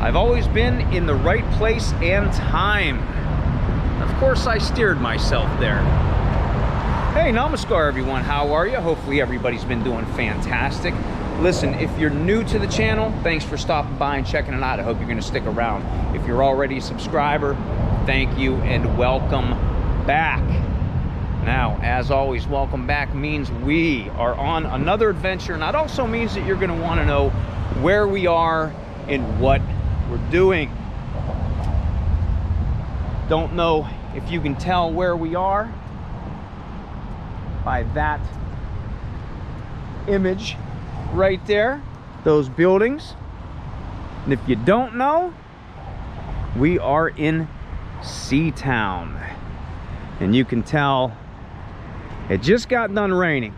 I've always been in the right place and time. Of course, I steered myself there. Hey, namaskar everyone, how are you? Hopefully everybody's been doing fantastic. Listen, if you're new to the channel, thanks for stopping by and checking it out. I hope you're gonna stick around. If you're already a subscriber, thank you and welcome back. Now, as always, welcome back means we are on another adventure, and that also means that you're gonna wanna know where we are and what we're doing. Don't know if you can tell where we are by that image right there, those buildings. And if you don't know, we are in Seatown. And you can tell it just got done raining.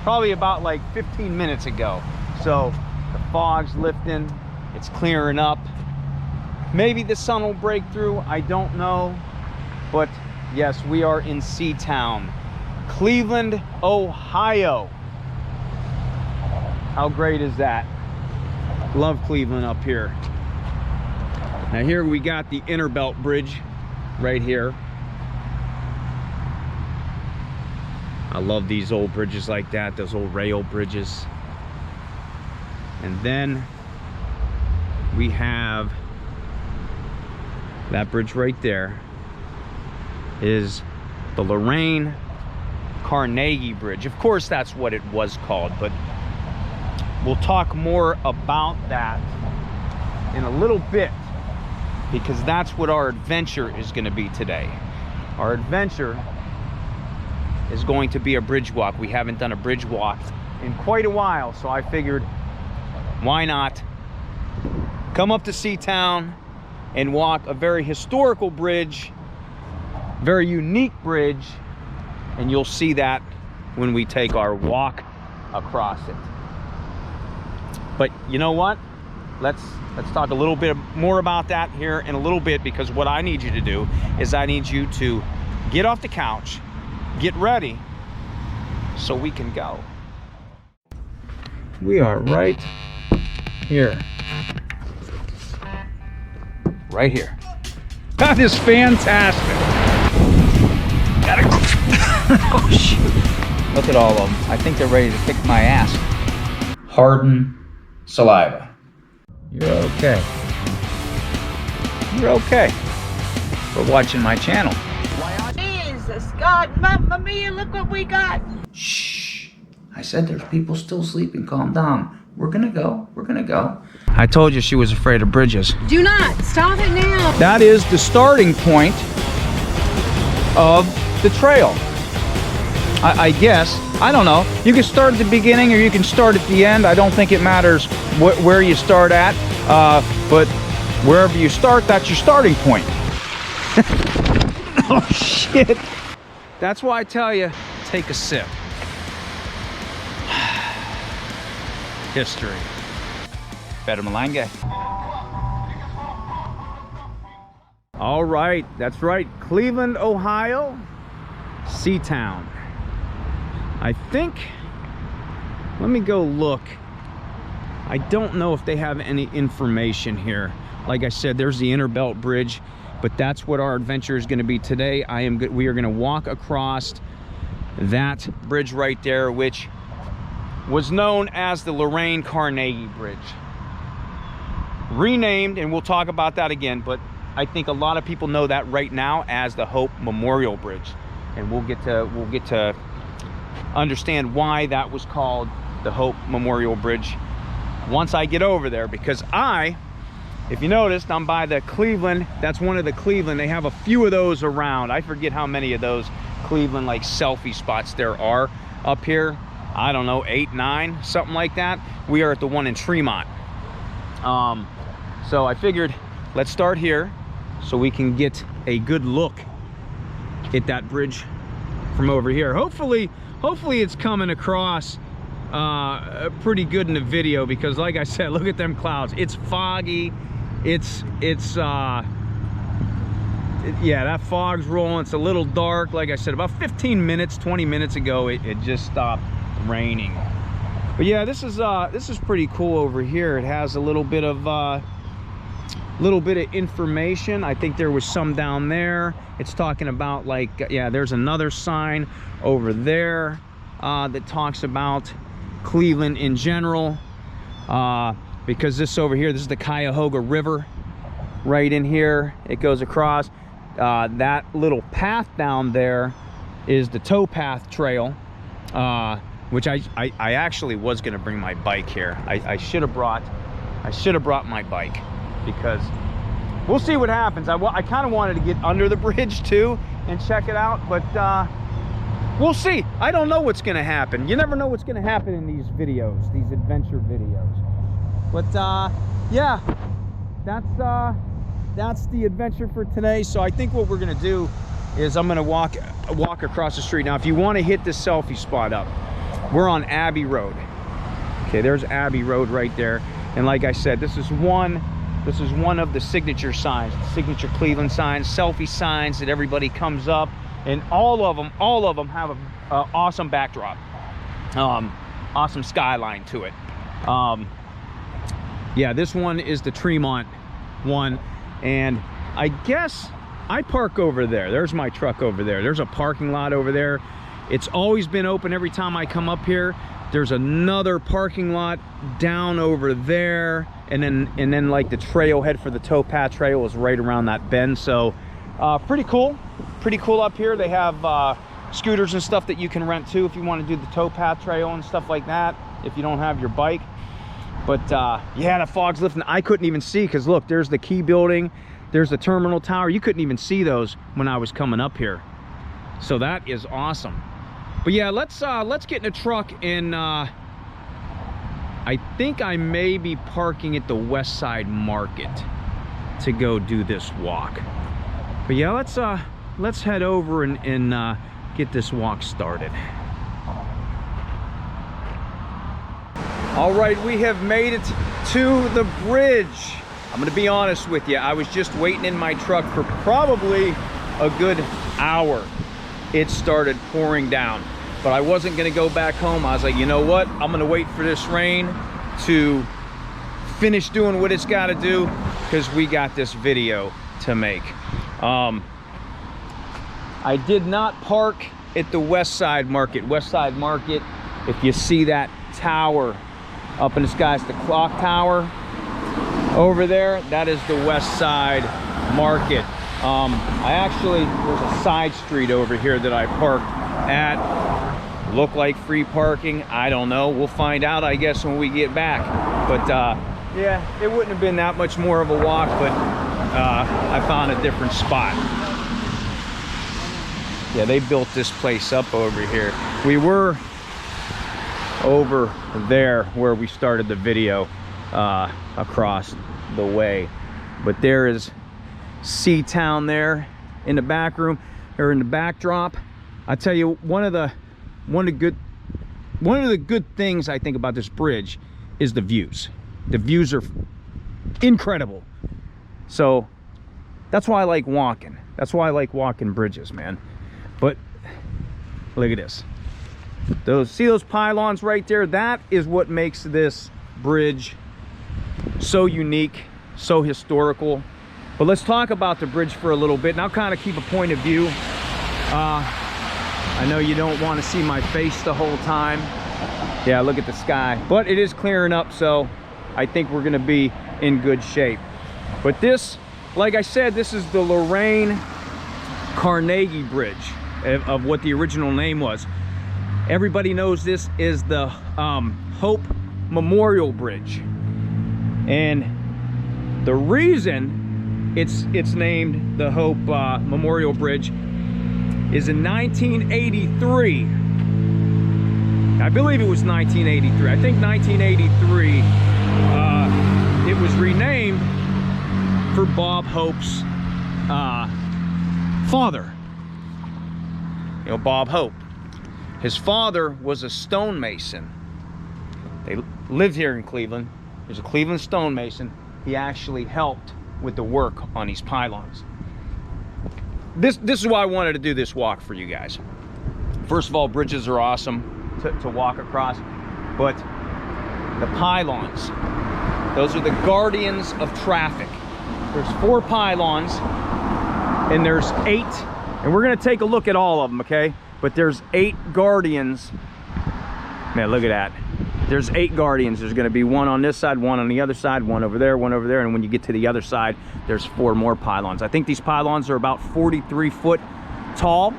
Probably about like 15 minutes ago. So the fog's lifting, it's clearing up. Maybe the sun will break through, I don't know. But yes, we are in Seatown, Cleveland, Ohio. How great is that? Love Cleveland up here. Now here we got the Underbelly Bridge right here. I love these old bridges like that, those old rail bridges. And then we have that bridge right there is the Lorraine Carnegie Bridge. Of course, that's what it was called, but we'll talk more about that in a little bit because that's what our adventure is going to be today. Our adventure is going to be a bridge walk. We haven't done a bridge walk in quite a while, so I figured why not come up to Seatown and walk a very historical bridge, very unique bridge, and you'll see that when we take our walk across it. But you know what? Let's talk a little bit more about that here in a little bit, because what I need you to do is I need you to get off the couch, get ready, so we can go. We are right here. Right here. That is fantastic. Oh shoot. Look at all of them. I think they're ready to kick my ass. Harden saliva. You're okay. You're okay for watching my channel. Jesus God, Mamma Mia, look what we got. Shh. I said there's people still sleeping. Calm down. We're gonna go. We're gonna go. I told you she was afraid of bridges. Do not. Stop it now. That is the starting point of the trail. I guess. I don't know. You can start at the beginning or you can start at the end. I don't think it matters where you start at. But wherever you start, that's your starting point. Oh, shit. That's why I tell you, take a sip. History. Better Malanga. All right, that's right. Cleveland, Ohio, Seatown. I think, let me go look. I don't know if they have any information here. Like I said, there's the Underbelly Bridge, but that's what our adventure is going to be today. We are going to walk across that bridge right there, which was known as the Lorraine Carnegie Bridge. Renamed, and we'll talk about that again, but I think a lot of people know that right now as the Hope Memorial Bridge, and we'll get to understand why that was called the Hope Memorial Bridge once I get over there, because if you noticed, I'm by the Cleveland. That's one of the Cleveland. They have a few of those around. I forget how many of those Cleveland like selfie spots there are up here. I don't know, 8, 9, something like that. We are at the one in Tremont. So I figured let's start here so we can get a good look at that bridge from over here. Hopefully it's coming across pretty good in the video, because like I said, look at them clouds. It's foggy. Yeah, that fog's rolling. It's a little dark. Like I said, about 15 minutes, 20 minutes ago, it just stopped raining. But yeah, this is pretty cool over here. It has a little bit of information. I think there was some down there. It's talking about, like, yeah, there's another sign over there that talks about Cleveland in general, because this over here, this is the Cuyahoga River right in here. It goes across. That little path down there is the towpath trail, which I actually was going to bring my bike here. I should have brought my bike, because we'll see what happens. I kind of wanted to get under the bridge too and check it out, but we'll see. I don't know what's going to happen. You never know what's going to happen in these videos, these adventure videos. But yeah, that's the adventure for today. So I think what we're going to do is I'm going to walk across the street. Now, if you want to hit this selfie spot up, we're on Abbey Road. Okay, there's Abbey Road right there. And like I said, this is one of the signature signs, the signature Cleveland signs, selfie signs that everybody comes up, and all of them have a awesome backdrop, awesome skyline to it. Yeah, this one is the Tremont one, and I guess I park over there. There's my truck over there. There's a parking lot over there. It's always been open every time I come up here. There's another parking lot down over there, and then like the trailhead for the towpath trail is right around that bend. So pretty cool up here. They have scooters and stuff that you can rent too if you want to do the towpath trail and stuff like that, if you don't have your bike. But yeah, the fog's lifting. I couldn't even see, because look, there's the Key building, there's the terminal tower. You couldn't even see those when I was coming up here. So that is awesome. But yeah, let's get in the truck, and I think I may be parking at the West Side Market to go do this walk. But yeah, let's head over and get this walk started. All right, we have made it to the bridge. I'm gonna be honest with you, I was just waiting in my truck for probably a good hour. It started pouring down, but I wasn't gonna go back home. I was like, you know what? I'm gonna wait for this rain to finish doing what it's gotta do, because we got this video to make. I did not park at the West Side Market. West Side Market, if you see that tower up in the sky, it's the clock tower over there. That is the West Side Market. There's a side street over here that I parked at. Look like free parking, I don't know. We'll find out, I guess, when we get back. But yeah, it wouldn't have been that much more of a walk, but I found a different spot. Yeah, they built this place up over here. We were over there where we started the video, across the way, but there is Seatown there in the back room, or in the backdrop. I tell you, one of the good things I think about this bridge is the views. The views are incredible. So that's why I like walking. That's why I like walking bridges, man. But look at this. See those pylons right there? That is what makes this bridge so unique, so historical. But let's talk about the bridge for a little bit, and I'll kind of keep a point of view. I know you don't want to see my face the whole time. Yeah, look at the sky. But it is clearing up, so I think we're going to be in good shape. But this, like I said, this is the Lorraine Carnegie Bridge, of what the original name was. Everybody knows this is the Hope Memorial Bridge, and the reason it's named the Hope Memorial Bridge is in 1983. I believe it was 1983. I think 1983. It was renamed for Bob Hope's father. You know, Bob Hope. His father was a stonemason. They lived here in Cleveland. There's a Cleveland stonemason. He actually helped with the work on these pylons. This is why I wanted to do this walk for you guys. First of all, bridges are awesome to walk across, but the pylons. Those are the guardians of traffic. There's 4 pylons, and there's 8, and we're gonna take a look at all of them, okay? But there's 8 guardians. Man, look at that. There's 8 guardians. There's gonna be 1 on this side, 1 on the other side, 1 over there, 1 over there, and when you get to the other side, there's 4 more pylons. I think these pylons are about 43 foot tall.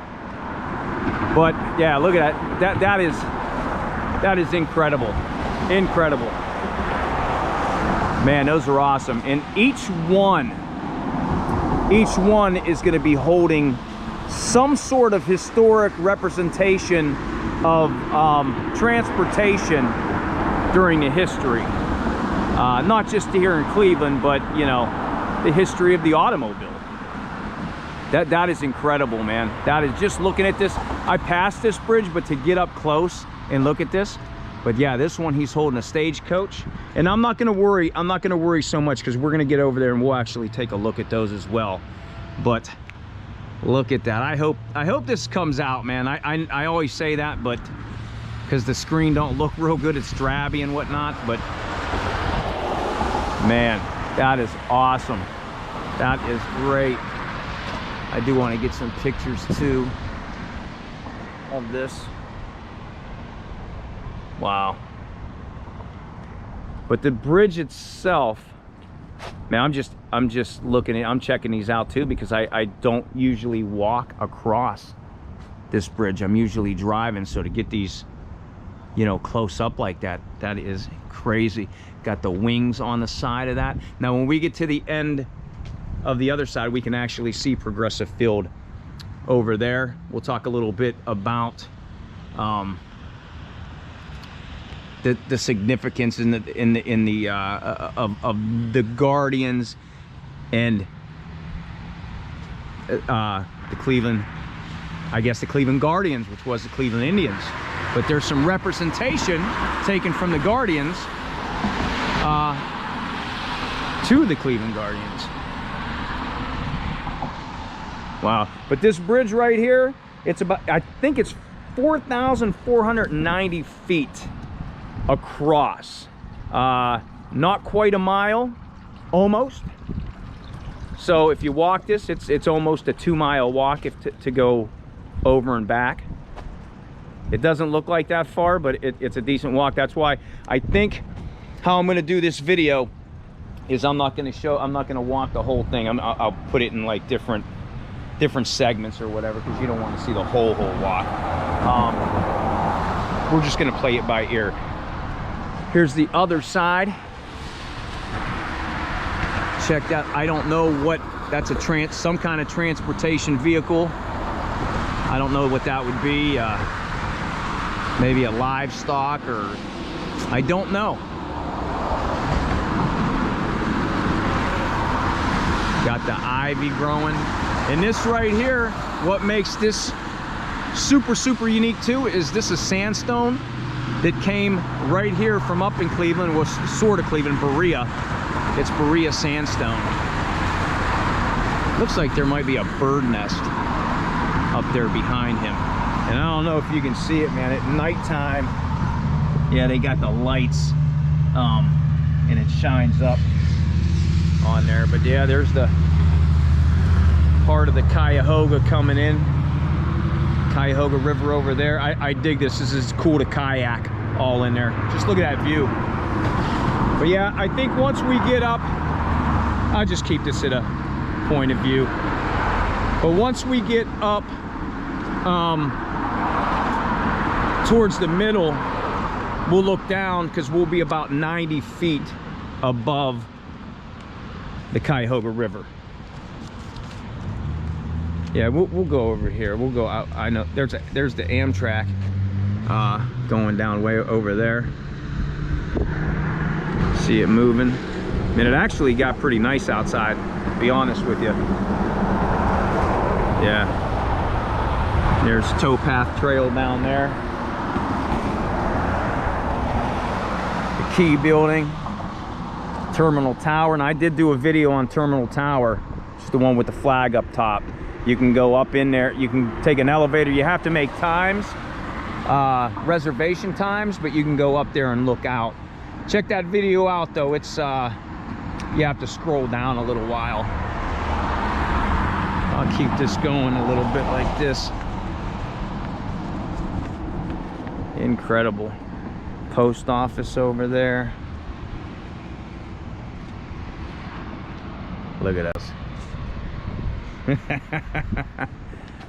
But yeah, look at that. That is incredible. Incredible. Man, those are awesome. And each one is going to be holding some sort of historic representation of transportation during the history. Not just here in Cleveland, but you know, the history of the automobile. That is incredible, man. That is, just looking at this, I passed this bridge, but to get up close and look at this. But yeah, this one, he's holding a stagecoach, and I'm not gonna worry so much, because we're gonna get over there and we'll actually take a look at those as well. But look at that. I hope this comes out, man. I always say that, but because the screen don't look real good, it's drabby and whatnot. But man, that is awesome. That is great. I do want to get some pictures too of this. Wow. But the bridge itself, man, I'm just looking at, I'm checking these out too, because I don't usually walk across this bridge. I'm usually driving, so to get these, you know, close up like that, that is crazy. Got the wings on the side of that. Now when we get to the end of the other side, we can actually see Progressive Field over there. We'll talk a little bit about the significance of the Guardians and the Cleveland, I guess the Cleveland Guardians, which was the Cleveland Indians. But there's some representation taken from the Guardians to the Cleveland Guardians. Wow. But this bridge right here, it's about, I think it's 4,490 feet across. Not quite a mile, almost. So if you walk this, it's almost a 2-mile walk to go over and back. It doesn't look like that far, but it's a decent walk. That's why I think how I'm going to do this video is I'm not going to walk the whole thing. I'll put it in like different segments or whatever, because you don't want to see the whole walk. We're just going to play it by ear. Here's the other side. Check that. I don't know what that's, some kind of transportation vehicle. I don't know what that would be. Maybe a livestock, or I don't know. Got the ivy growing. And this right here, what makes this super unique too, is this is sandstone that came right here from up in Cleveland, was sort of Cleveland, Berea. It's Berea sandstone. Looks like there might be a bird nest up there behind him. And I don't know if you can see it, man. At nighttime, yeah, they got the lights, and it shines up on there. But yeah, there's the part of the Cuyahoga coming in. Cuyahoga River over there. I dig this. This is cool to kayak all in there. Just look at that view. But yeah, I think once we get up, I'll just keep this at a point of view. But once we get up towards the middle, we'll look down, because we'll be about 90 feet above the Cuyahoga River. Yeah, we'll go over here. We'll go out. I know there's the Amtrak going down way over there. See it moving. And it actually got pretty nice outside, to be honest with you. Yeah. There's Towpath Trail down there. The Key Building. Terminal Tower. And I did do a video on Terminal Tower. It's the one with the flag up top. You can go up in there. You can take an elevator. You have to make times, reservation times, but you can go up there and look out Check that video out though. It's you have to scroll down a little while. I'll keep this going a little bit like this. Incredible. Post office over there. Look at us.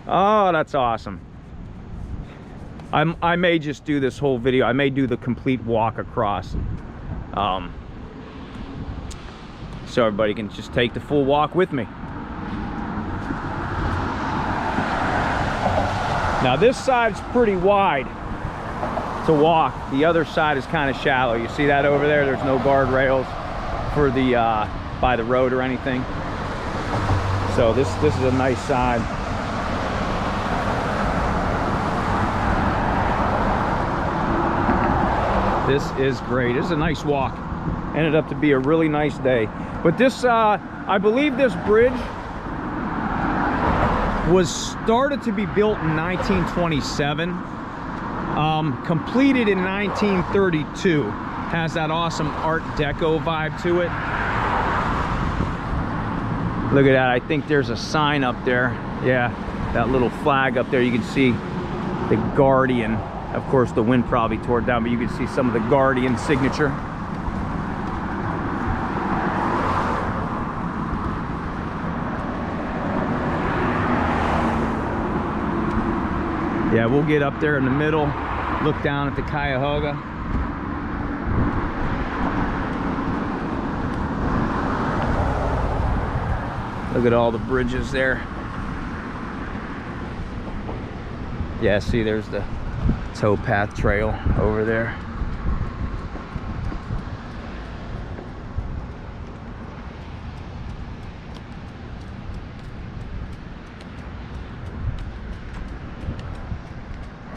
Oh, that's awesome. I may just do this whole video. I may do the complete walk across. So everybody can just take the full walk with me. Now this side's pretty wide to walk. The other side is kind of shallow. You see that over there? There's no guardrails for the by the road or anything. So this is a nice side. This is great. This is a nice walk. Ended up to be a really nice day. But this, I believe this bridge was started to be built in 1927, completed in 1932. Has that awesome Art Deco vibe to it. Look at that. I think there's a sign up there. Yeah, that little flag up there. You can see the Guardian. Of course, the wind probably tore it down, but you can see some of the Guardian signature. Yeah, we'll get up there in the middle, look down at the Cuyahoga. Look at all the bridges there. Yeah, see, there's the towpath trail over there.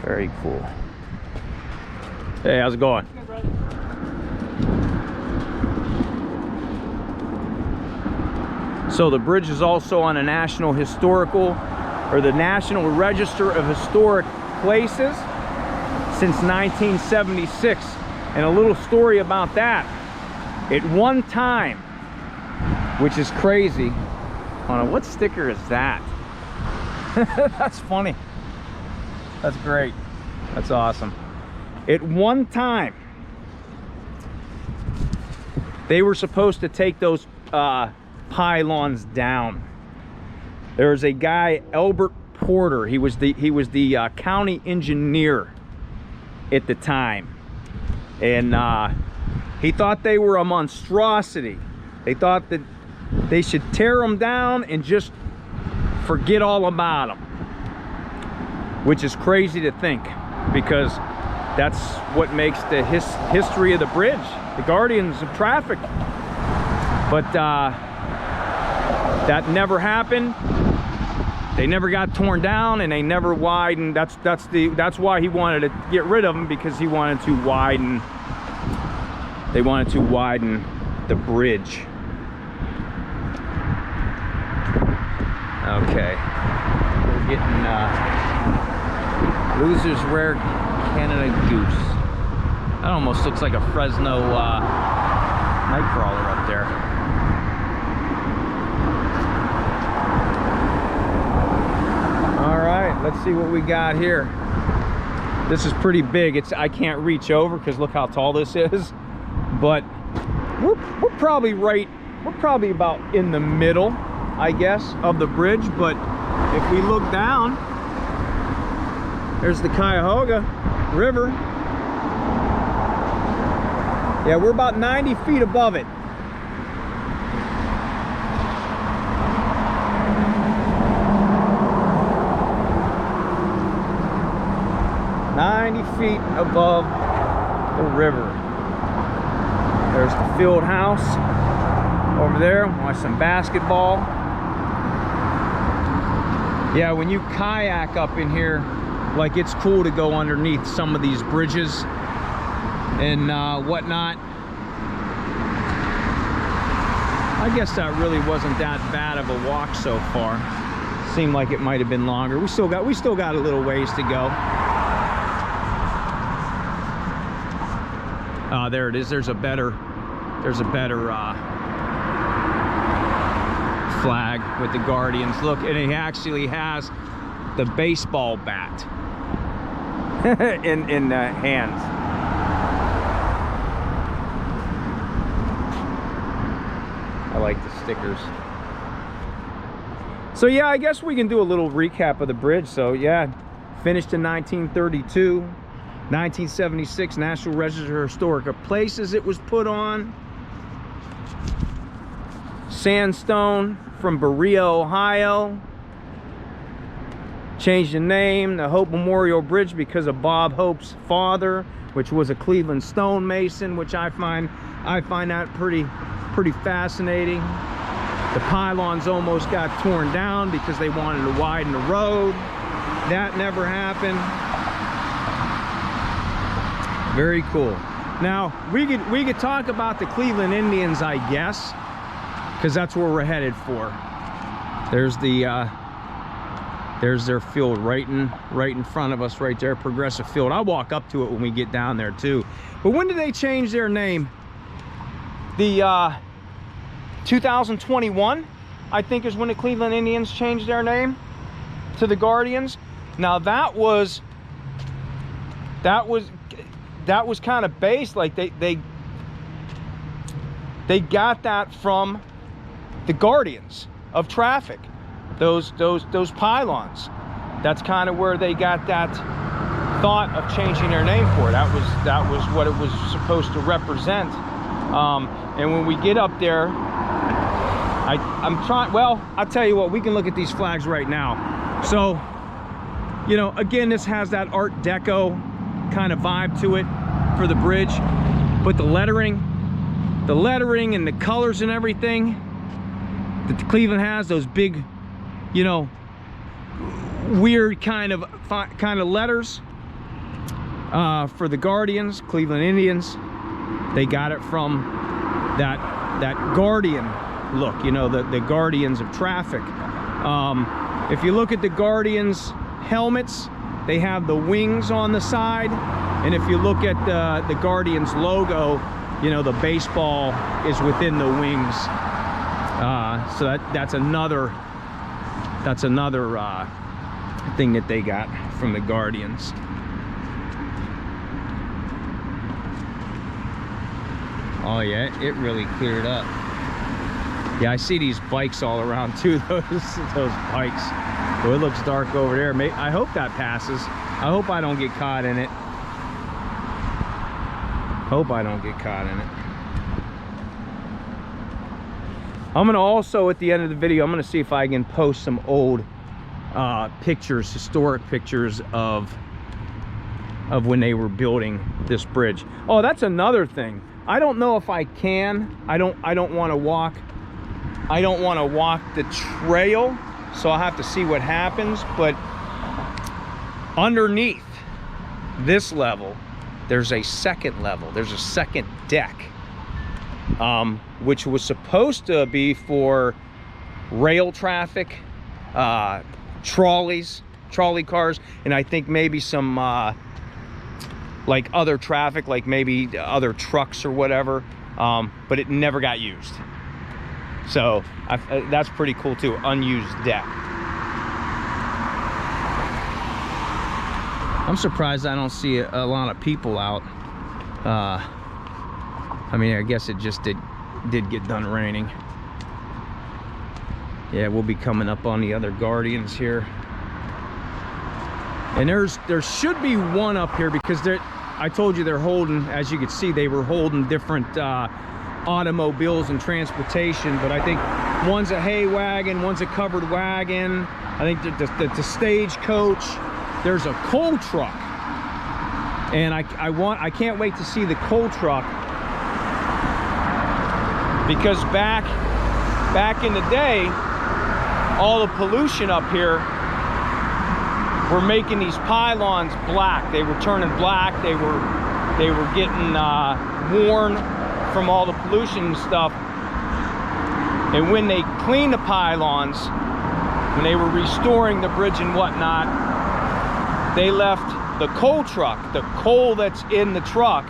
Very cool. Hey, how's it going? Good, brother. So the bridge is also on a National Historical, or the National Register of Historic Places since 1976. And a little story about that. At one time, which is crazy. Hold on, what sticker is that? That's funny. That's great. That's awesome. At one time, they were supposed to take those pylons down. There was a guy, Albert Porter. He was the county engineer at the time, and he thought they were a monstrosity. They thought that they should tear them down and just forget all about them, which is crazy to think, because that's what makes the history of the bridge, the guardians of traffic. But that never happened. They never got torn down, and they never widened. That's why he wanted to get rid of them, because he wanted to widen. They wanted to widen the bridge. Okay, we're getting Loser's Rare Canada Goose. That almost looks like a Fresno nightcrawler up there. Let's see what we got here. This is pretty big. I can't reach over because look how tall this is. But we're probably about in the middle, I guess, of the bridge. But if we look down, there's the Cuyahoga River. Yeah, we're about 90 feet above it. Feet above the river. There's the field house over there. Watch some basketball. Yeah, when you kayak up in here, like, it's cool to go underneath some of these bridges and whatnot. I guess that really wasn't that bad of a walk so far. Seemed like it might have been longer. We still got a little ways to go. There it is. There's a better flag with the Guardians. Look, and it actually has the baseball bat in hands. I like the stickers. So yeah, I guess we can do a little recap of the bridge. So yeah, finished in 1932. 1976, National Register of Historic Places it was put on. Sandstone from Berea, Ohio. Changed the name, the Hope Memorial Bridge, because of Bob Hope's father, which was a Cleveland stonemason, which I find that pretty fascinating. The pylons almost got torn down because they wanted to widen the road. That never happened. Very cool. Now we could talk about the Cleveland Indians, I guess, because that's where we're headed for. There's their field right in front of us, right there, Progressive Field. I'll walk up to it when we get down there too. But when did they change their name? The 2021, I think, is when the Cleveland Indians changed their name to the Guardians. Now that was kind of based, like they got that from the Guardians of Traffic, those pylons. That's kind of where they got that thought of changing their name for. That was what it was supposed to represent. And when we get up there, I'm trying, well, I'll tell you what, we can look at these flags right now. So, you know, again, this has that Art Deco kind of vibe to it for the bridge, but the lettering and the colors and everything that Cleveland has, those big, you know, weird kind of letters for the Guardians, Cleveland Indians. They got it from that Guardian look, you know, the Guardians of Traffic. If you look at the Guardians helmets, they have the wings on the side, and if you look at the Guardians logo, you know, the baseball is within the wings. So that's another thing that they got from the Guardians. Oh yeah, it really cleared up. Yeah, I see these bikes all around too, those bikes. So it looks dark over there. I hope that passes. I hope I don't get caught in it. Hope I don't get caught in it. I'm gonna also, at the end of the video, I'm gonna see if I can post some old pictures, historic pictures of when they were building this bridge. Oh, that's another thing. I don't know if I can. I don't want to walk. I don't want to walk the trail, so I'll have to see what happens. But underneath this level, there's a second level. There's a second deck, which was supposed to be for rail traffic, trolley cars, and I think maybe some like other traffic, like maybe other trucks or whatever, but it never got used. So that's pretty cool too, unused deck. I'm surprised I don't see a lot of people out. I mean, I guess it just did get done raining. Yeah, we'll be coming up on the other Guardians here. And there should be one up here, because I told you they're holding, as you can see, they were holding different automobiles and transportation, but I think one's a hay wagon, one's a covered wagon. I think the stagecoach. There's a coal truck, and I can't wait to see the coal truck, because back in the day, all the pollution up here were making these pylons black. They were turning black. They were getting worn from all the pollution and stuff. And when they cleaned the pylons, when they were restoring the bridge and whatnot, they left the coal truck, the coal that's in the truck,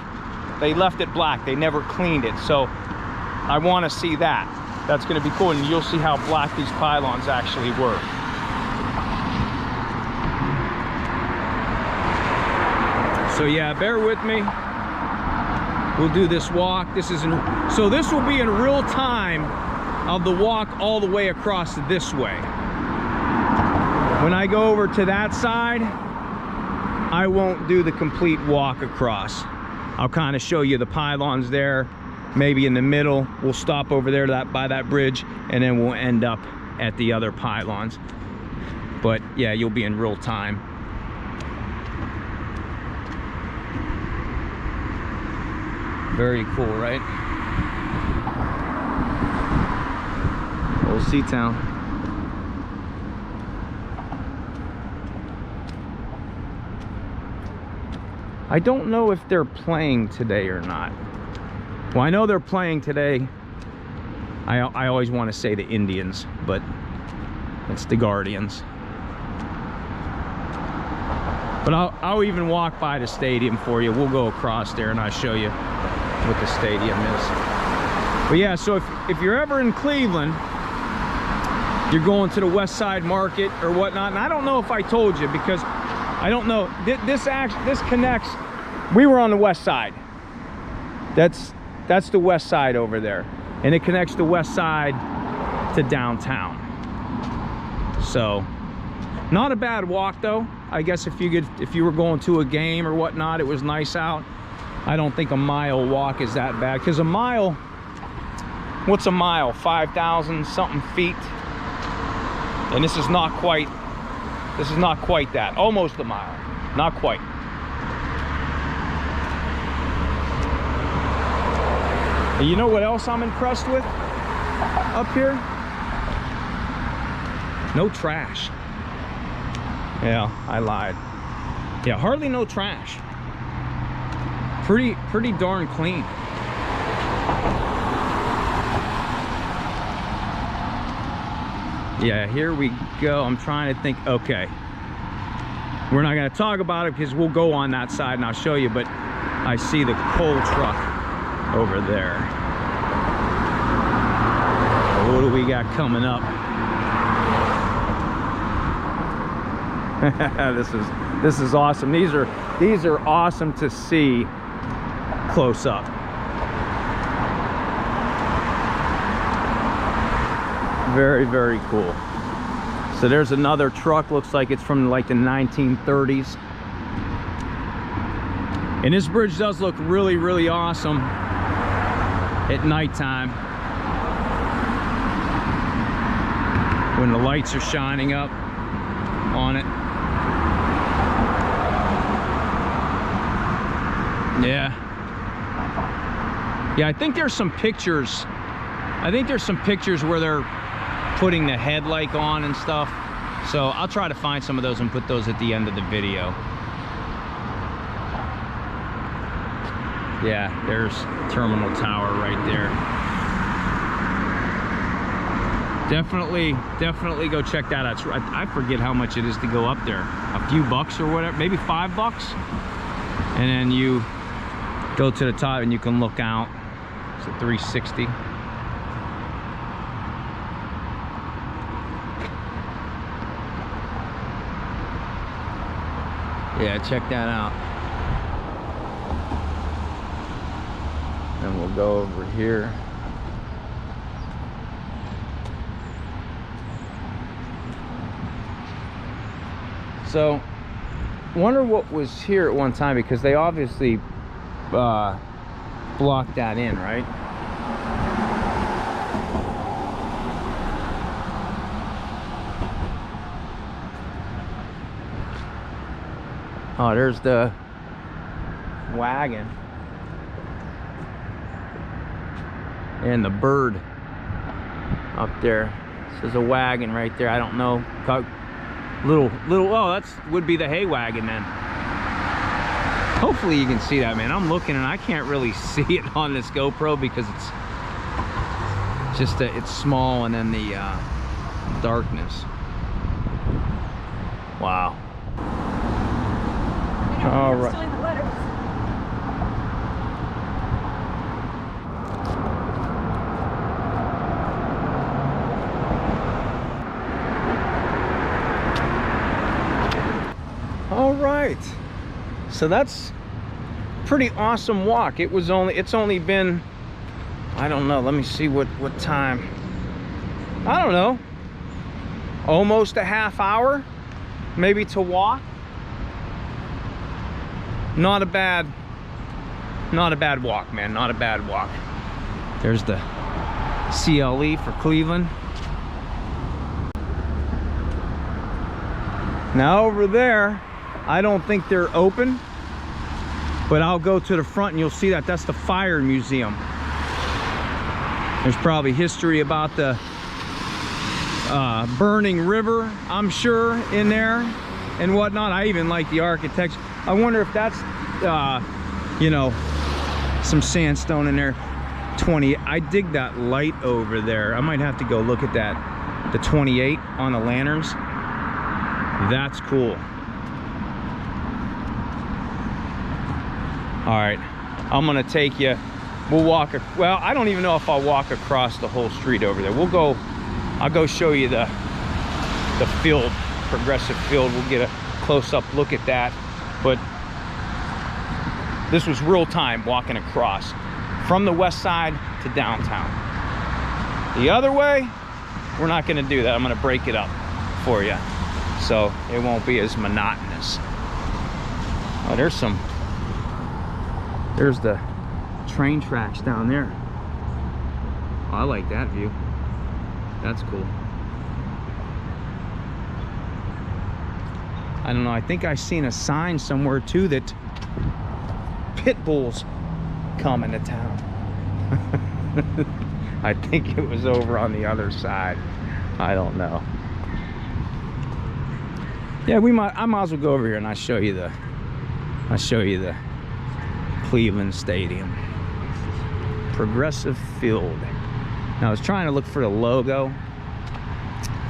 They left it black. They never cleaned it. So I want to see that. That's going to be cool, and you'll see how black these pylons actually were. So yeah, bear with me. We'll do this walk. This will be in real time of the walk all the way across this way. When I go over to that side, I won't do the complete walk across. I'll kind of show you the pylons there, maybe in the middle. We'll stop over there by that bridge, and then we'll end up at the other pylons. But yeah, you'll be in real time. Very cool, right? Old Seatown. I don't know if they're playing today or not. Well, I know they're playing today. I always want to say the Indians, but it's the Guardians. But I'll even walk by the stadium for you. We'll go across there and I'll show you what the stadium is. But yeah, so if you're ever in Cleveland, you're going to the West Side Market or whatnot, and I don't know if I told you, because I don't know, this connects. We were on the west side. That's the west side over there, and it connects the west side to downtown. So not a bad walk though. I guess if you were going to a game or whatnot, it was nice out. I don't think a mile walk is that bad, because a mile, what's a mile? 5,000 something feet, and this is not quite that. Almost a mile, not quite. And you know what else I'm impressed with up here? No trash. Yeah, I lied. Yeah, hardly no trash. Pretty darn clean. Yeah, here we go. I'm trying to think. Okay, we're not going to talk about it because we'll go on that side and I'll show you, but I see the coal truck over there. What do we got coming up? This is awesome. These are awesome to see close up. Very, very cool. So there's another truck, looks like it's from like the 1930s. And this bridge does look really, really awesome at nighttime, when the lights are shining up on it. Yeah, I think there's some pictures. I think there's some pictures where they're putting the headlight on and stuff. So I'll try to find some of those and put those at the end of the video. Yeah, there's Terminal Tower right there. Definitely go check that out. I forget how much it is to go up there. A few bucks or whatever, maybe $5. And then you go to the top and you can look out. It's a 360. Yeah, check that out. And we'll go over here. So, wonder what was here at one time, because they obviously blocked that in, right? Oh, there's the wagon and the bird up there. This is a wagon right there. I don't know. Little. Oh, that's would be the hay wagon then. Hopefully you can see that, man. I'm looking and I can't really see it on this GoPro because it's just it's small, and then the darkness. Wow. All right. right, so that's pretty awesome walk. It's only been, I don't know, let me see what time. I don't know, almost a half hour maybe to walk. Not a bad walk, man, not a bad walk. There's the CLE for Cleveland. Now over there, I don't think they're open, but I'll go to the front and you'll see that that's the fire museum. There's probably history about the burning river, I'm sure, in there and whatnot. I even like the architecture. I wonder if that's you know, some sandstone in there. I dig that light over there. I might have to go look at that, the 28 on the lanterns. That's cool. All right, I'm gonna take you, we'll walk, well, I don't even know if I'll walk across the whole street over there. I'll go show you the field, progressive field. We'll get a close-up look at that. But this was real time walking across from the west side to downtown. The other way, we're not gonna do that. I'm gonna break it up for you, so it won't be as monotonous. Oh, there's the train tracks down there. Oh, I like that view. That's cool. I don't know, I think I seen a sign somewhere too that pit bulls coming to town. I think it was over on the other side. I don't know. Yeah, I might as well go over here and I'll show you the Cleveland Stadium. Progressive Field. Now I was trying to look for the logo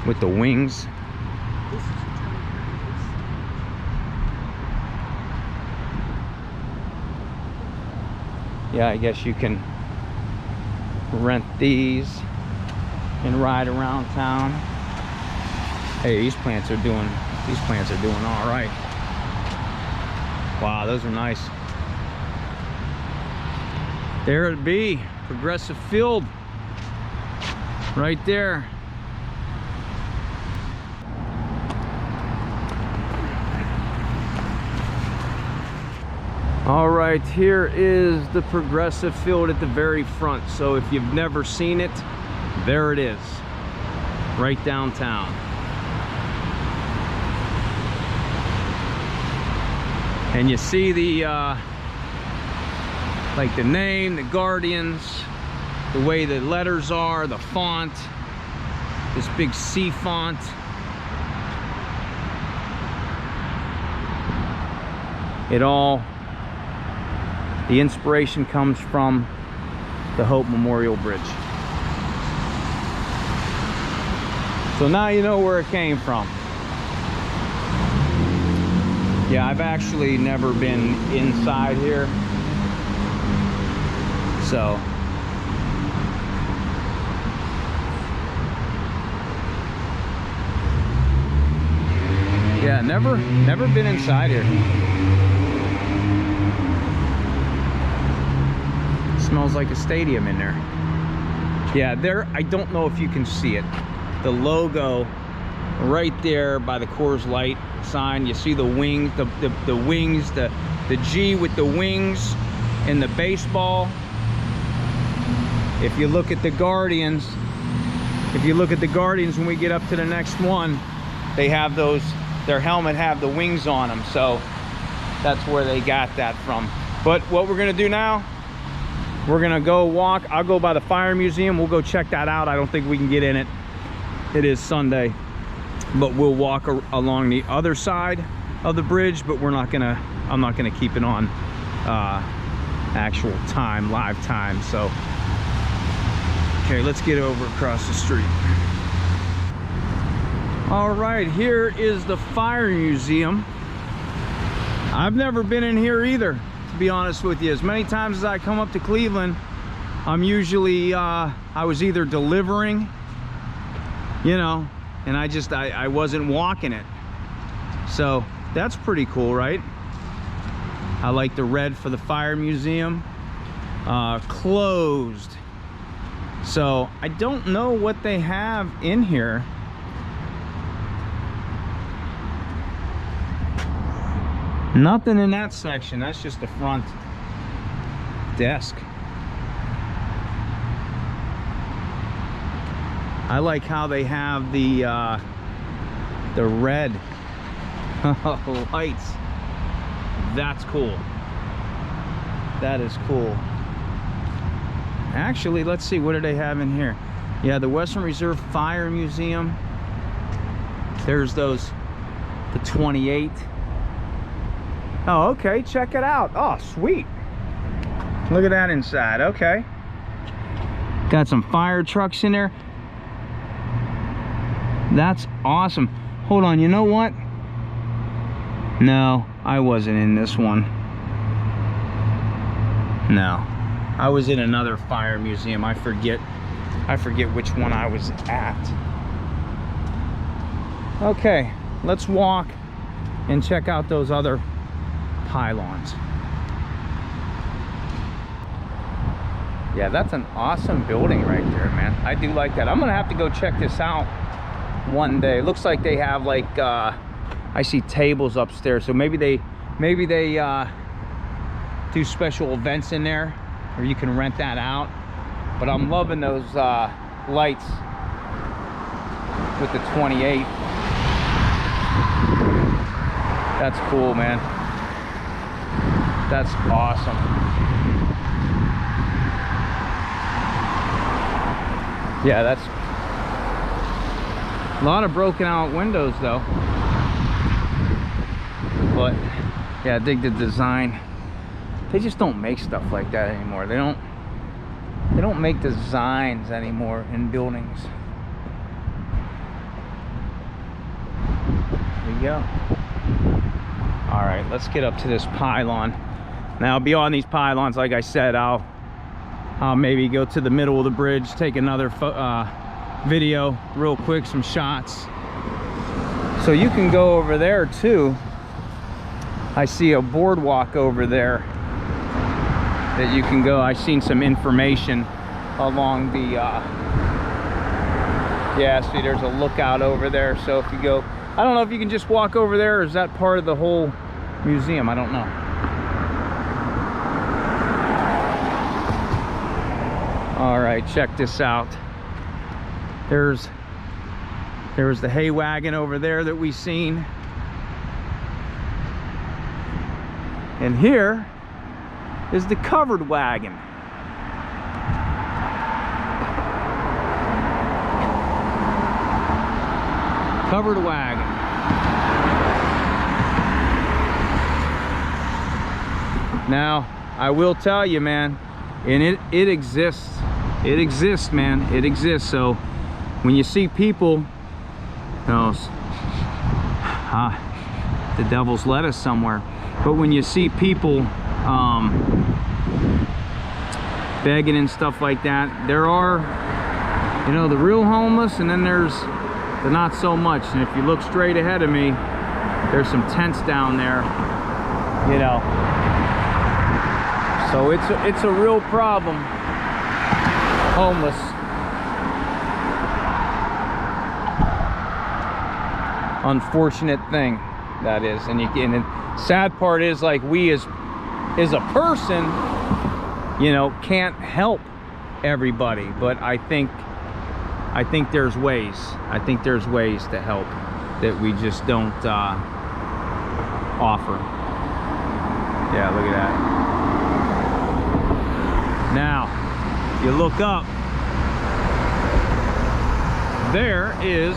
with the wings. Yeah, I guess you can rent these and ride around town. Hey, these plants are doing all right. Wow, those are nice. There it be, Progressive Field, right there. All right, here is the Progressive Field at the very front. So if you've never seen it, there it is, right downtown. And you see the like the name, the Guardians, the way the letters are, the font, this big C font. The inspiration comes from the Hope Memorial Bridge. So now you know where it came from. Yeah, I've actually never been inside here. So yeah, never been inside here. Smells like a stadium in there. Yeah, there, I don't know if you can see it. The logo right there by the Coors Light sign. You see the wings, the wings, the G with the wings and the baseball. If you look at the Guardians, when we get up to the next one, they have those, their helmet have the wings on them. So that's where they got that from. But what we're gonna do now, we're gonna go walk. I'll go by the fire museum. We'll go check that out. I don't think we can get in it. It is Sunday, but we'll walk along the other side of the bridge, but I'm not gonna keep it on actual time, live time. So, okay, let's get over across the street. All right, here is the fire museum. I've never been in here either, to be honest with you. As many times as I come up to Cleveland, I'm usually I was either delivering, you know, and I wasn't walking it. So That's pretty cool, right? I like the red for the fire museum. Closed. So I don't know what they have in here. Nothing in that section. That's just the front desk. I like how they have the red lights. That's cool. That is cool. Actually, let's see, what do they have in here? Yeah, the Western Reserve Fire Museum. There's those, the 28. Oh, okay, check it out. Oh, sweet. Look at that inside. Okay. Got some fire trucks in there. That's awesome. Hold on, you know what? No, I wasn't in this one. No, I was in another fire museum. I forget which one I was at. Okay, let's walk and check out those other pylons. Yeah, that's an awesome building right there, man. I do like that. I'm gonna have to go check this out one day. Looks like they have like I see tables upstairs, so maybe they do special events in there, or you can rent that out. But I'm loving those lights with the 28. That's cool, man. That's awesome. Yeah, that's a lot of broken out windows though. But yeah, I dig the design. They just don't make stuff like that anymore. They don't make designs anymore in buildings. There you go. All right, let's get up to this pylon. Now beyond these pylons, like I said, I'll maybe go to the middle of the bridge, take another video real quick, some shots. So you can go over there too. I see a boardwalk over there that you can go. I've seen some information along the yeah, see there's a lookout over there. So if you go, I don't know if you can just walk over there, or is that part of the whole museum? I don't know. All right, check this out. There's the hay wagon over there that we seen. And here is the covered wagon. Covered wagon. Now, I will tell you, man, and it exists. It exists, man. It exists. So when you see people, the devil's lettuce somewhere. But when you see people begging and stuff like that, there are, you know, the real homeless, and then there's the not so much. And if you look straight ahead of me, there's some tents down there, you know. So it's a real problem, homeless. Unfortunate thing that is. And the sad part is, like, we as a person, you know, can't help everybody, but I think there's ways. I think there's ways to help that we just don't offer. Yeah, look at that. Now, if you look up, there is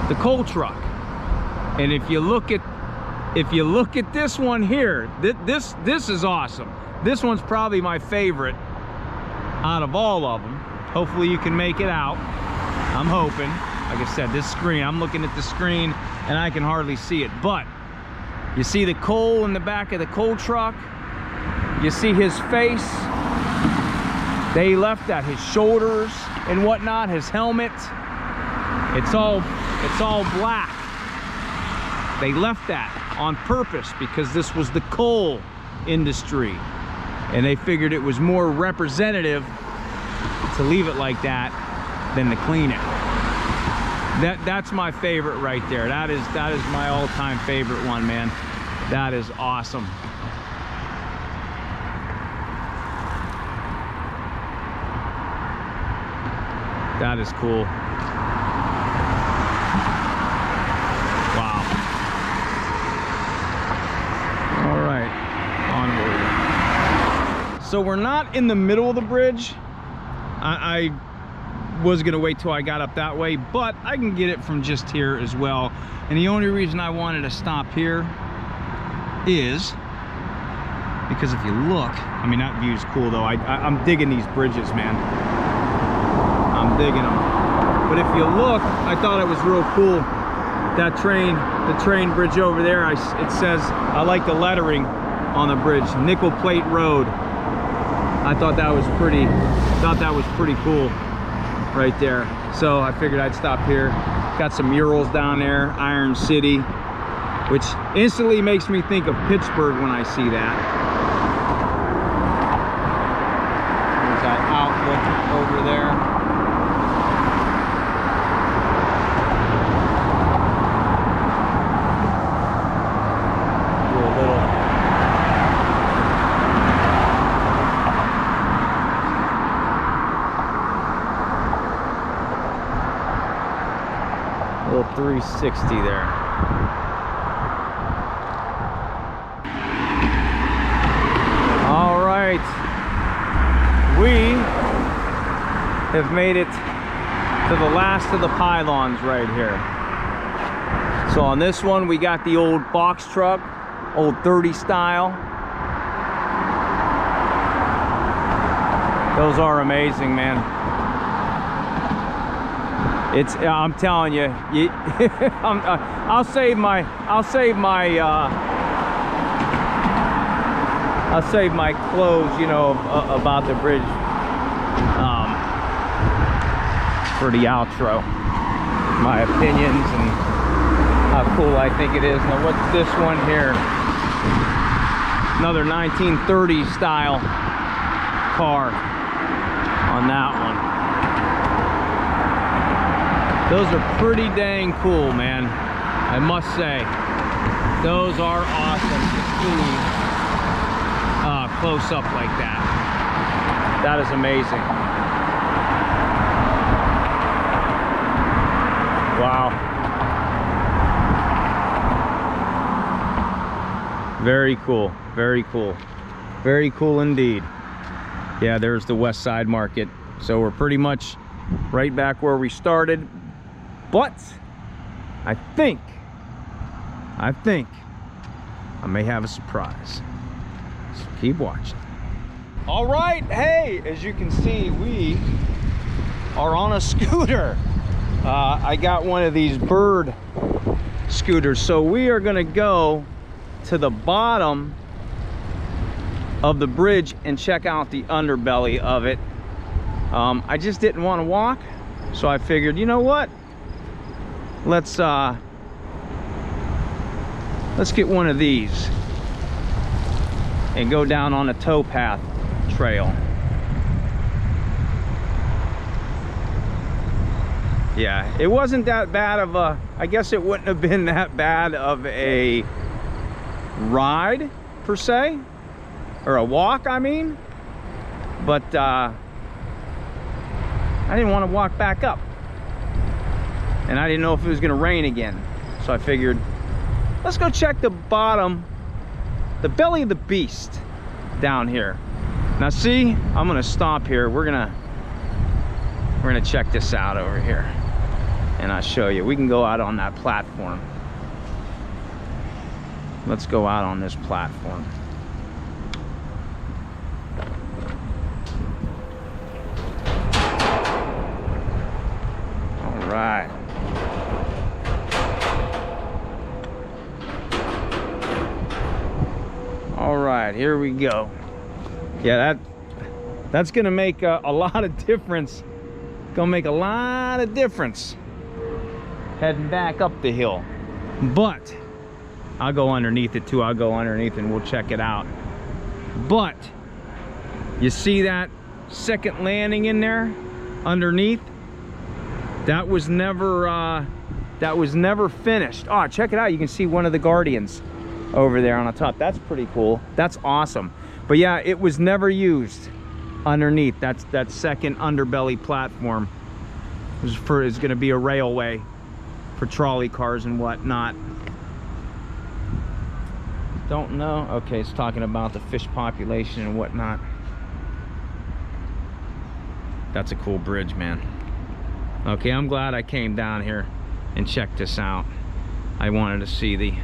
the coal truck. And if you look at this one here, this is awesome. This one's probably my favorite out of all of them. Hopefully you can make it out. I'm hoping. Like I said, this screen, I'm looking at the screen and I can hardly see it. But you see the coal in the back of the coal truck. You see his face. They left that, his shoulders and whatnot, his helmet. It's all black. They left that on purpose because this was the coal industry. And they figured it was more representative to leave it like that than to clean it. That's my favorite right there. That is my all-time favorite one, man. That is awesome. That is cool. Wow. All right, onward. So we're not in the middle of the bridge. I was gonna wait till I got up that way, but I can get it from just here as well. And the only reason I wanted to stop here is because if you look, I mean, that view's cool though. I'm digging these bridges, man. I'm digging them. But if you look, I thought it was real cool. That train, the train bridge over there, it says, I like the lettering on the bridge, Nickel Plate Road. I thought that was pretty cool right there. So I figured I'd stop here. Got some murals down there, Iron City, which instantly makes me think of Pittsburgh when I see that. There's that outlook over there. Little 360 there. All right, we have made it to the last of the pylons right here. So on this one, we got the old box truck, old 30 style. Those are amazing, man. I'm telling you, I'll save my clothes, you know, about the bridge for the outro. My opinions and how cool I think it is. Now, what's this one here? Another 1930 style car on that one. Those are pretty dang cool, man. I must say, those are awesome to see close up like that. That is amazing. Wow. Very cool. Very cool. Very cool indeed. Yeah, there's the West Side Market. So we're pretty much right back where we started. But I think I may have a surprise. So keep watching. All right, hey, as you can see, we are on a scooter. I got one of these bird scooters. So we are gonna go to the bottom of the bridge and check out the underbelly of it. I just didn't want to walk, so I figured, you know what? Let's get one of these and go down on a towpath trail. Yeah, it wasn't that bad of a, I guess it wouldn't have been that bad of a ride per se, or a walk, I mean, but I didn't want to walk back up. And I didn't know if it was gonna rain again. So I figured, let's go check the bottom, the belly of the beast down here. Now see, I'm gonna stop here. We're gonna check this out over here. And I'll show you. We can go out on that platform. Let's go out on this platform. All right. All right, here we go. Yeah, that's gonna make a lot of difference. Gonna make a lot of difference heading back up the hill. But I'll go underneath it too. I'll go underneath and we'll check it out. But you see that second landing in there underneath? That was never finished. Oh, check it out. You can see one of the Guardians over there on the top. That's pretty cool. That's awesome. But yeah, it was never used underneath. That's that second underbelly platform. It's going to be a railway for trolley cars and whatnot. Don't know. Okay, it's talking about the fish population and whatnot. That's a cool bridge, man. Okay, I'm glad I came down here and checked this out. I wanted to see the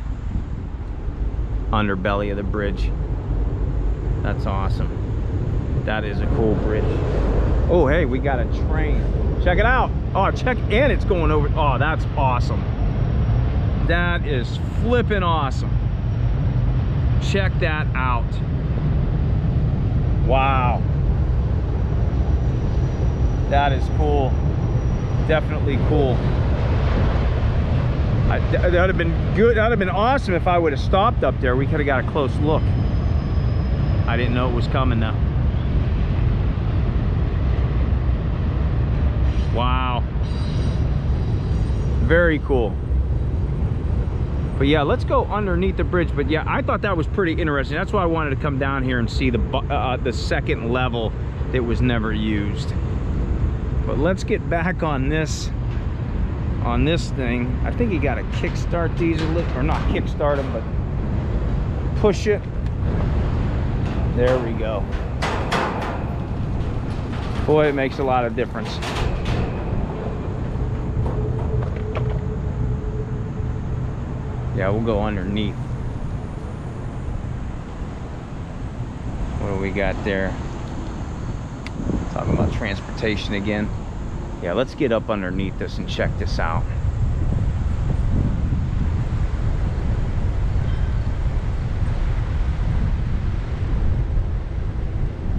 underbelly of the bridge. That's awesome. That is a cool bridge. Oh, hey, we got a train. Check it out. Oh, check, and it's going over. Oh, that's awesome. That is flipping awesome. Check that out. Wow. That is cool. Definitely cool. That would have been good. That would have been awesome if I would have stopped up there. We could have got a close look. I didn't know it was coming though. Wow. Very cool. But yeah, let's go underneath the bridge. But yeah, I thought that was pretty interesting. That's why I wanted to come down here and see the second level that was never used. But let's get back on this thing. I think you got to kickstart these a little, or not kickstart them, but push it. There we go. Boy, it makes a lot of difference. Yeah, we'll go underneath. What do we got there? Talking about transportation again. Yeah, let's get up underneath this and check this out.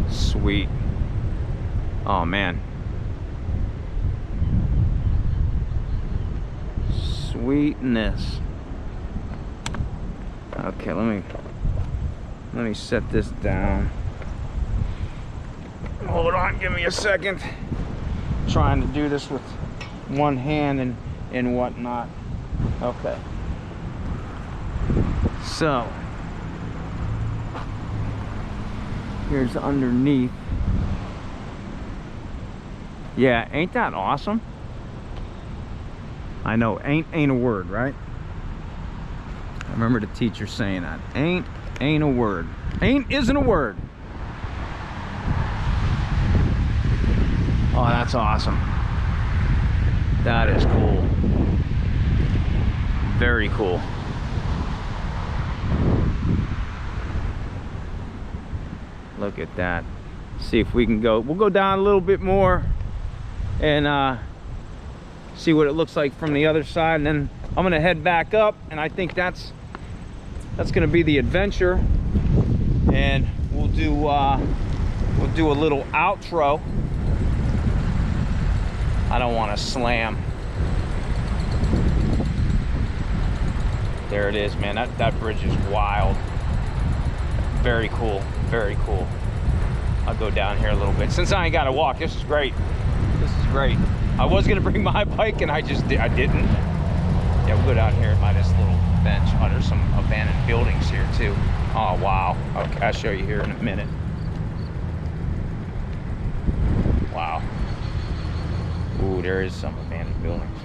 Sweet. Oh man. Sweetness. Okay, let me set this down. Hold on, give me a second. Trying to do this with one hand and whatnot. Okay. So here's underneath. Yeah, ain't that awesome? I know, ain't a word, right? I remember the teacher saying that. Ain't a word. Ain't isn't a word. Oh, that's awesome. That is cool. Very cool. Look at that. See if we can go. We'll go down a little bit more and see what it looks like from the other side, and then I'm gonna head back up, and I think that's gonna be the adventure, and we'll do a little outro. I don't want to slam. There it is, man. That bridge is wild. Very cool, very cool. I'll go down here a little bit. Since I ain't got to walk, this is great. This is great. I was gonna bring my bike and I didn't. Yeah, we'll go down here by this little bench. Oh, there's some abandoned buildings here too. Oh wow. Okay, I'll show you here in a minute. Wow. Ooh, there is some abandoned buildings.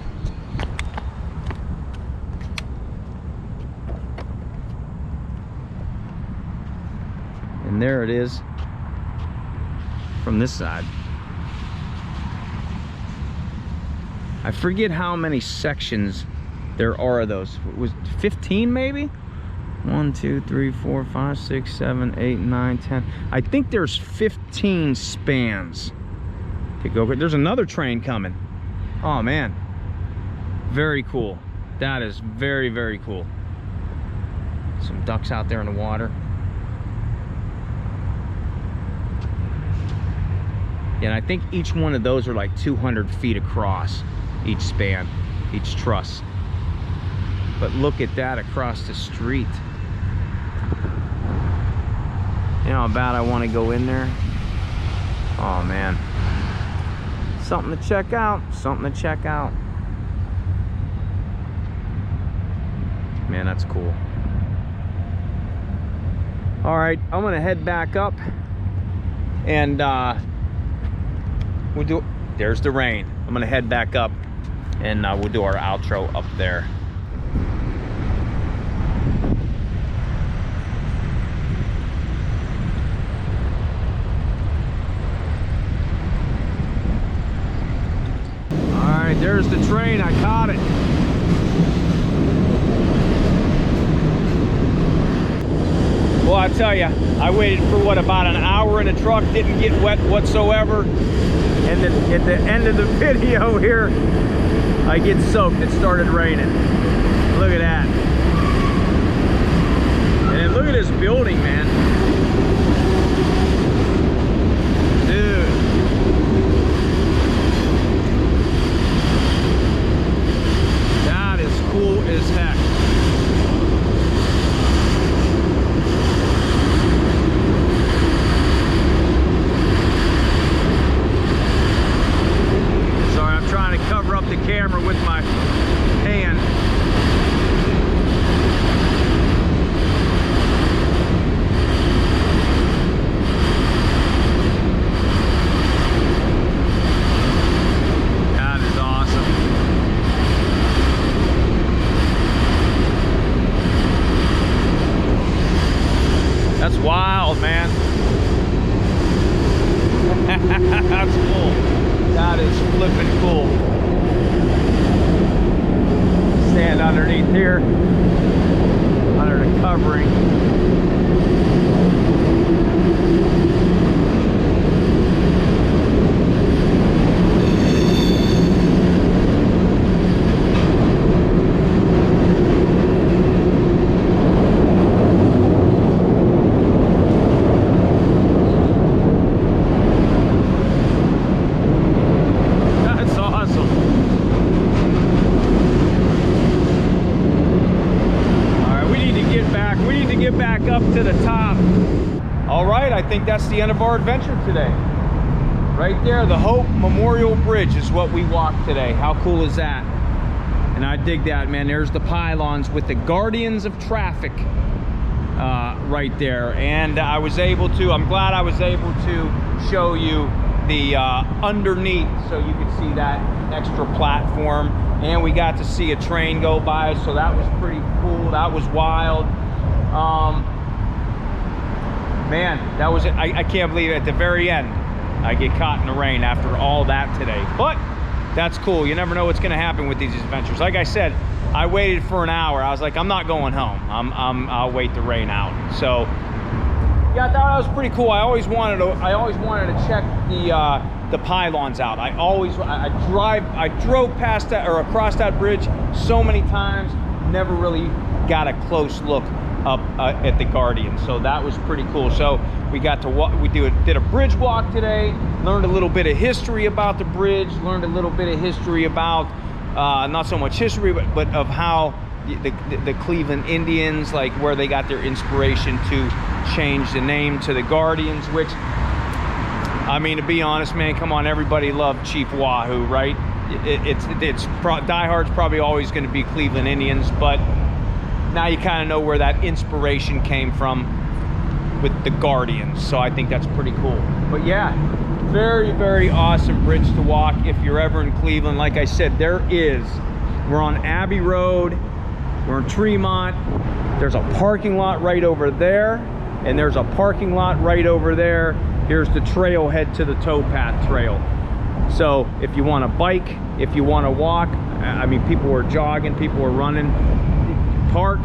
And there it is from this side. I forget how many sections there are of those. It was 15 maybe? 1, 2, 3, 4, 5, 6, 7, 8, 9, 10. I think there's 15 spans. There's another train coming. Oh man, very cool. That is very, very cool. Some ducks out there in the water. Yeah, and I think each one of those are like 200 feet across, each span, each truss. But look at that across the street. You know how bad I want to go in there? Oh man. Something to check out. Something to check out. Man, that's cool. All right, I'm gonna head back up and we'll do, there's the rain. I'm gonna head back up and we'll do our outro up there. All right, there's the train. I caught it. Well, I tell you, I waited for what, about an hour in the truck, didn't get wet whatsoever. And then at the end of the video here, I get soaked. It started raining. Look at that. And then look at this building, man. Dude. That is cool as heck. Cover up the camera with my hand. That is awesome. That's wild, man. That's cool. That is flipping cool. Stand underneath here, under the covering. Up to the top. All right, I think that's the end of our adventure today. Right there, the Hope Memorial Bridge is what we walked today. How cool is that? And I dig that, man. There's the pylons with the guardians of traffic right there. And I was able to, I'm glad I was able to show you the underneath so you could see that extra platform. And we got to see a train go by, so that was pretty cool. That was wild. Man, that was it. I can't believe it. At the very end, I get caught in the rain after all that today. But that's cool. You never know what's going to happen with these adventures. Like I said, I waited for an hour. I was like, I'm not going home. I'll wait the rain out. So yeah, that was pretty cool. I always wanted to check the pylons out. I drove past that or across that bridge so many times, never really got a close look up at the Guardian, so that was pretty cool. So we got to walk, did a bridge walk today, learned a little bit of history about the bridge, learned a little bit of history about not so much history but of how the Cleveland Indians, like where they got their inspiration to change the name to the Guardians, which, I mean, to be honest, man, come on, everybody loved Chief Wahoo, right? Die Hard's probably always going to be Cleveland Indians, but now you kind of know where that inspiration came from with the Guardians. So I think that's pretty cool. But yeah, very, very awesome bridge to walk if you're ever in Cleveland. Like I said, we're on Abbey Road, we're in Tremont. There's a parking lot right over there, and there's a parking lot right over there. Here's the trailhead to the towpath trail. So if you want to bike, if you want to walk, I mean, people were jogging, people were running, park,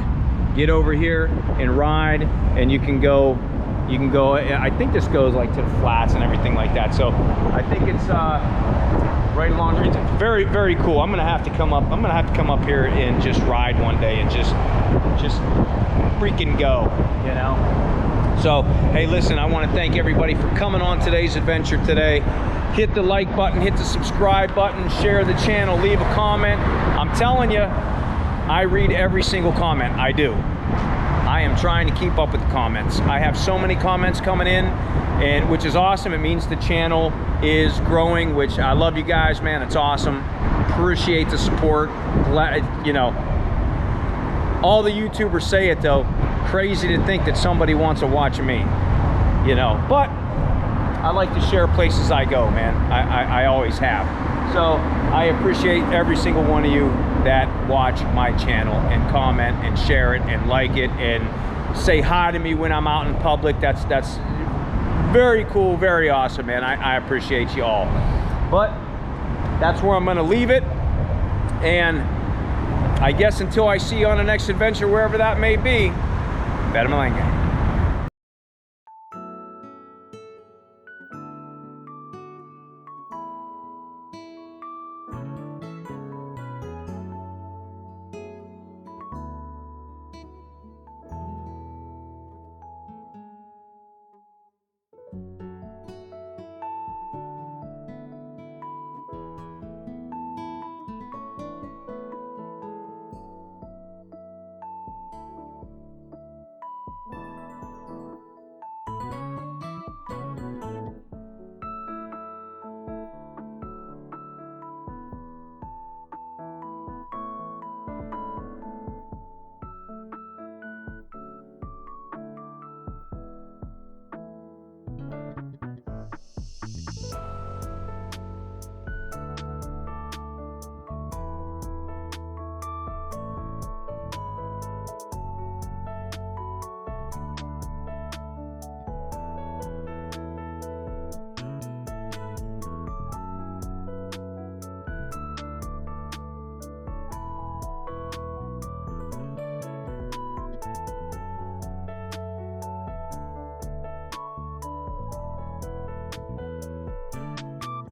get over here and ride, and you can go, I think this goes like to the flats and everything like that. So I think it's right along, it's very, very cool. I'm gonna have to come up here and just ride one day and just freaking go, you know. So hey, listen, I want to thank everybody for coming on today's adventure today. Hit the like button, hit the subscribe button, share the channel, leave a comment. I'm telling you, I read every single comment. I do. I am trying to keep up with the comments. I have so many comments coming in, and which is awesome. It means the channel is growing, which I love you guys, man. It's awesome. Appreciate the support. You know, all the YouTubers say it though. Crazy to think that somebody wants to watch me, you know, but I like to share places I go, man. I always have. So I appreciate every single one of you that watch my channel and comment and share it and like it and say hi to me when I'm out in public. That's very cool, very awesome, man. I appreciate you all. But that's where I'm gonna leave it. And I guess until I see you on the next adventure, wherever that may be, Better Malanga.